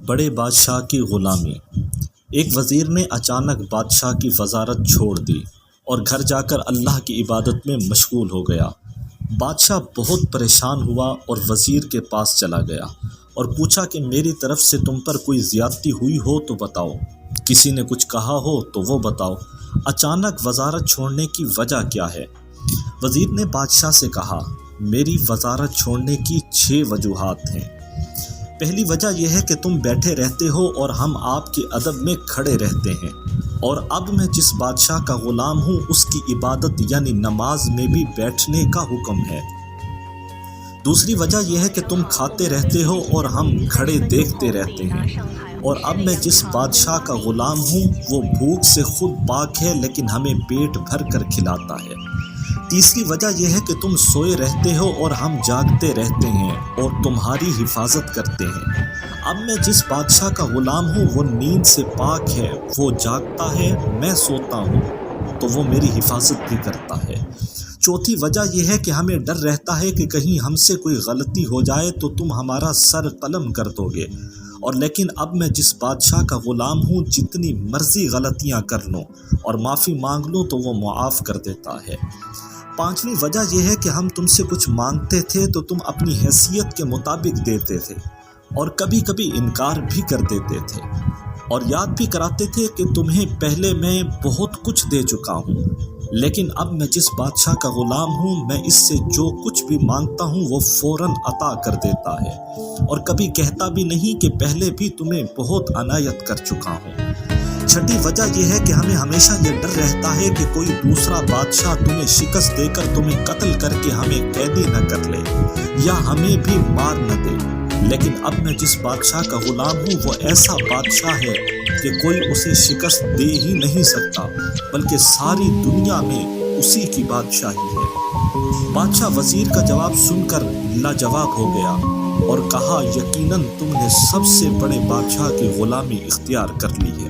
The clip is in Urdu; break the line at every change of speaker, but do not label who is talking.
بڑے بادشاہ کی غلامی۔ ایک وزیر نے اچانک بادشاہ کی وزارت چھوڑ دی اور گھر جا کر اللہ کی عبادت میں مشغول ہو گیا۔ بادشاہ بہت پریشان ہوا اور وزیر کے پاس چلا گیا اور پوچھا کہ میری طرف سے تم پر کوئی زیادتی ہوئی ہو تو بتاؤ، کسی نے کچھ کہا ہو تو وہ بتاؤ، اچانک وزارت چھوڑنے کی وجہ کیا ہے؟ وزیر نے بادشاہ سے کہا، میری وزارت چھوڑنے کی 6 وجوہات ہیں۔ پہلی وجہ یہ ہے کہ تم بیٹھے رہتے ہو اور ہم آپ کے ادب میں کھڑے رہتے ہیں، اور اب میں جس بادشاہ کا غلام ہوں اس کی عبادت یعنی نماز میں بھی بیٹھنے کا حکم ہے۔ دوسری وجہ یہ ہے کہ تم کھاتے رہتے ہو اور ہم کھڑے دیکھتے رہتے ہیں، اور اب میں جس بادشاہ کا غلام ہوں وہ بھوک سے خود پاک ہے لیکن ہمیں پیٹ بھر کر کھلاتا ہے۔ تیسری وجہ یہ ہے کہ تم سوئے رہتے ہو اور ہم جاگتے رہتے ہیں اور تمہاری حفاظت کرتے ہیں۔ اب میں جس بادشاہ کا غلام ہوں وہ نیند سے پاک ہے، وہ جاگتا ہے، میں سوتا ہوں تو وہ میری حفاظت بھی کرتا ہے۔ چوتھی وجہ یہ ہے کہ ہمیں ڈر رہتا ہے کہ کہیں ہم سے کوئی غلطی ہو جائے تو تم ہمارا سر قلم کر دو گے، اور لیکن اب میں جس بادشاہ کا غلام ہوں جتنی مرضی غلطیاں کر لوں اور معافی مانگ لوں تو وہ معاف کر دیتا ہے۔ پانچویں وجہ یہ ہے کہ ہم تم سے کچھ مانگتے تھے تو تم اپنی حیثیت کے مطابق دیتے تھے، اور کبھی کبھی انکار بھی کر دیتے تھے، اور یاد بھی کراتے تھے کہ تمہیں پہلے میں بہت کچھ دے چکا ہوں، لیکن اب میں جس بادشاہ کا غلام ہوں میں اس سے جو کچھ بھی مانگتا ہوں وہ فوراً عطا کر دیتا ہے، اور کبھی کہتا بھی نہیں کہ پہلے بھی تمہیں بہت عنایت کر چکا ہوں۔ چھٹی وجہ یہ ہے کہ ہمیں ہمیشہ یہ ڈر رہتا ہے کہ کوئی دوسرا بادشاہ تمہیں شکست دے کر تمہیں قتل کر کے ہمیں قیدی نہ کر لے یا ہمیں بھی مار نہ دے، لیکن اب میں جس بادشاہ کا غلام ہوں وہ ایسا بادشاہ ہے کہ کوئی اسے شکست دے ہی نہیں سکتا، بلکہ ساری دنیا میں اسی کی بادشاہی ہے۔ بادشاہ وزیر کا جواب سن کر لاجواب ہو گیا اور کہا، یقیناً تم نے سب سے بڑے بادشاہ کی غلامی اختیار کر لی ہے۔